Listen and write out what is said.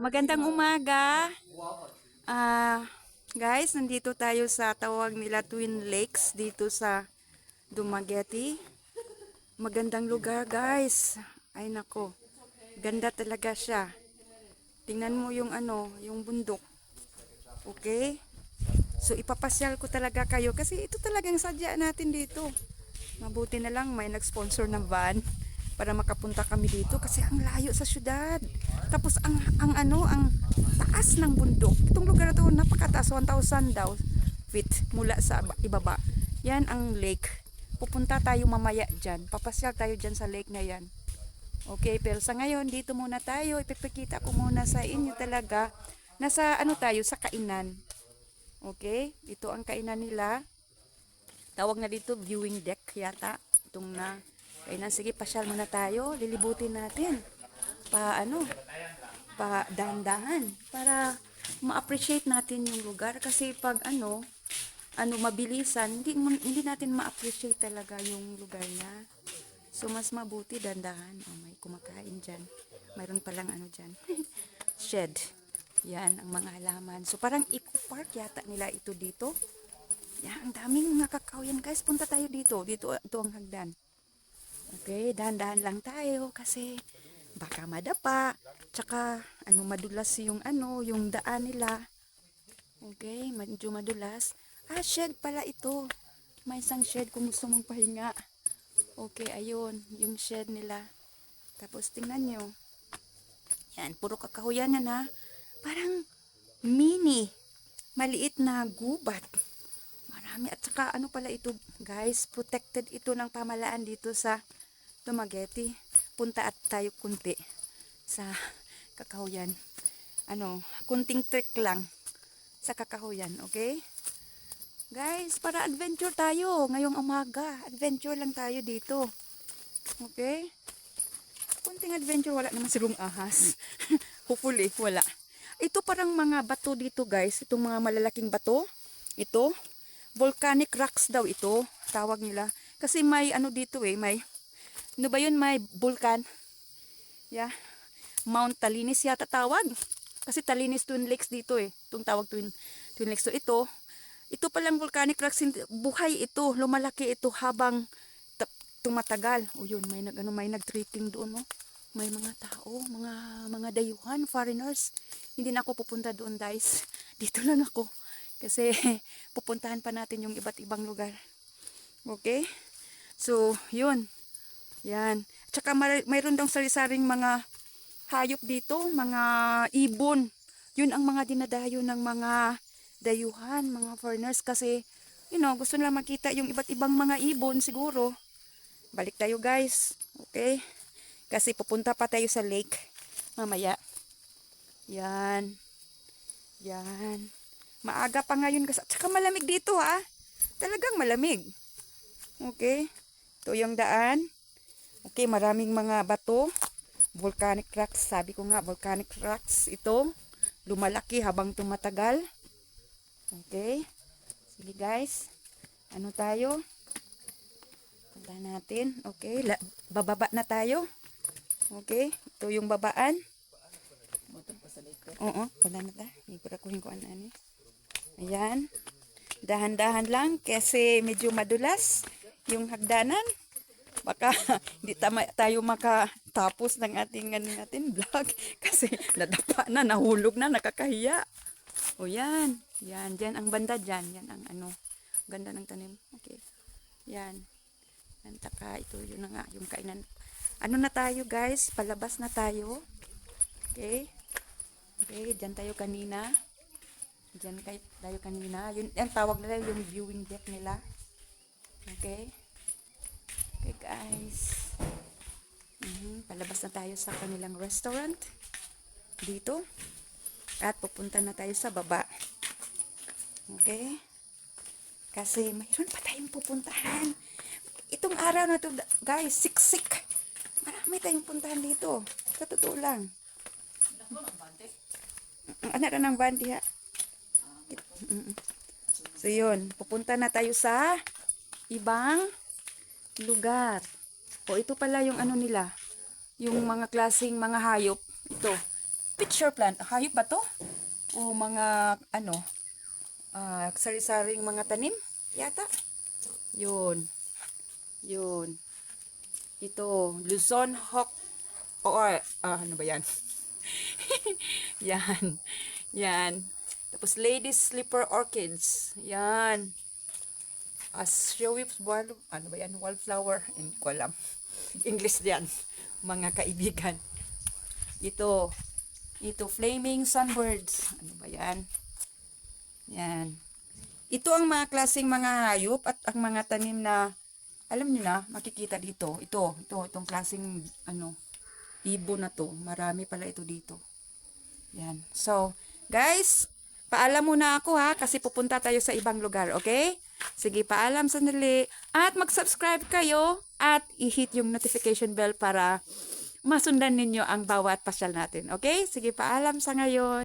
Magandang umaga. Ah, guys, nandito tayo sa tawag nila Twin Lakes dito sa Dumaguete. Magandang lugar, guys. Ay nako. Ganda talaga siya. Tingnan mo yung yung bundok. Okay? So ipapasyal ko talaga kayo kasi ito talagang sadya natin dito. Mabuti na lang may nag-sponsor ng van para makapunta kami dito kasi ang layo sa syudad. Tapos ang taas ng bundok. Itong lugar na to napakataas, 1,000 daw feet mula sa ibaba. Yan ang lake. Pupunta tayo mamaya diyan. Papasyal tayo diyan sa lake na yan. Okay, pero sa ngayon dito muna tayo. Ipipikita ko muna sa inyo talaga nasa tayo sa kainan. Okay? Ito ang kainan nila. Tawag na dito viewing deck yata. Itong na kainan. Sige, pasyal muna tayo. Lilibutin natin. Pa dahan-dahan para ma-appreciate natin yung lugar kasi pag mabilisan, hindi natin ma-appreciate talaga yung lugar niya. So mas mabuti dandahan. Oh, may kumakain diyan. Mayroon palang diyan. Shed. Yan ang mga halaman. So parang eco park yata nila ito dito. Yan, ang daming mga kakao yan, guys. Punta tayo dito. Dito ito ang hagdan. Okay, dahan-dahan lang tayo kasi baka madapa. Tsaka madulas yung yung daan nila. Okay, medyo madulas. Shed pala ito. May isang shed kung gusto mong pahinga. Okay, ayun, yung shed nila. Tapos tingnan nyo. Yan, puro kakahuyan yan ha. Parang mini, maliit na gubat. Marami. At saka pala ito, guys, protected ito ng pamalaan dito sa Dumaguete. Punta at tayo kunti sa kakahuyan. Kunting trek lang sa kakahuyan, okay? Guys, para adventure tayo ngayong umaga. Adventure lang tayo dito. Okay? Kunting adventure, wala naman silong ahas. Hopefully, wala. Ito parang mga bato dito, guys. Itong mga malalaking bato. Ito. Volcanic rocks daw ito. Tawag nila. Kasi may dito may ba yun? May vulkan. Yeah. Mount Talinis yata tawag. Kasi Talinis Twin Lakes dito Itong tawag Twin Lakes. So ito palang volcanic rocks, buhay ito, lumalaki ito habang tumatagal. O yun, may nag-treating doon, no? May mga tao, mga dayuhan, foreigners. Hindi na ako pupunta doon, guys. Dito lang ako. Kasi pupuntahan pa natin yung iba't ibang lugar. Okay? So, yun. Yan. Tsaka mayroon daw sari-saring mga hayop dito, mga ibon. Yun ang mga dinadayo ng mga dayuhan, mga foreigners kasi gusto nila makita yung iba't ibang mga ibon siguro. Balik tayo, guys. Okay? Kasi pupunta pa tayo sa lake mamaya. Yan. Yan. Maaga pa ngayon kasi. Tsaka malamig dito ha. Talagang malamig. Okay? Ito yung daan. Okay, maraming mga bato. Volcanic rocks. Sabi ko nga, volcanic rocks ito. Lumalaki habang tumatagal. Okay. Sige, guys. Tayo? Punta natin. Okay. Bababa na tayo. Okay. Ito yung babaan. Oo. Punta na tayo. Ikurakuhin ko ano. Ayan. Dahan-dahan lang kasi medyo madulas yung hagdanan. Baka hindi tayo makatapos ng ating vlog kasi nadapa na, nahulog na, nakakahiya. O yan. Yan. Diyan ang banda dyan. Yan ang ganda ng tanim. Okay. Yan. Yan. Taka. Ito yun na nga. Yung kainan. Na tayo, guys? Palabas na tayo. Okay. Okay. Diyan tayo kanina. Diyan tayo kanina. Yun. Ang tawag nila yung viewing deck nila. Okay. Okay, guys. Palabas na tayo sa kanilang restaurant. Dito. At pupunta na tayo sa baba. Okay? Kasi mayroon pa tayong pupuntahan. Itong araw na to, guys, siksik. Marami tayong puntahan dito. Sa totoo lang. Ano na ng bandi ha? So yun, pupunta na tayo sa ibang lugar. O ito pala yung nila. Yung mga klaseng mga hayop. Ito. pitcher plant. Hayop ba to? O mga, ano, sari-saring mga tanim? Yata. Yun. Yun. Ito, Luzon Hawk. Or, ano ba yan? Yan. Yan. Tapos, ladies slipper orchids. Yan. Ano ba yan? Wildflower. Hindi ko alam. English yan. Mga kaibigan. Ito, flaming sunbirds. Ano ba yan? Yan. Ito ang mga klaseng mga hayop at ang mga tanim na, alam niyo na, makikita dito. Itong klaseng, ibon na to. Marami pala ito dito. Yan. So, guys, paalam muna ako ha, kasi pupunta tayo sa ibang lugar, okay? Sige, paalam sandali. At mag-subscribe kayo at i-hit yung notification bell para masundan ninyo ang bawat pasyal natin. Okay? Sige, paalam sa ngayon.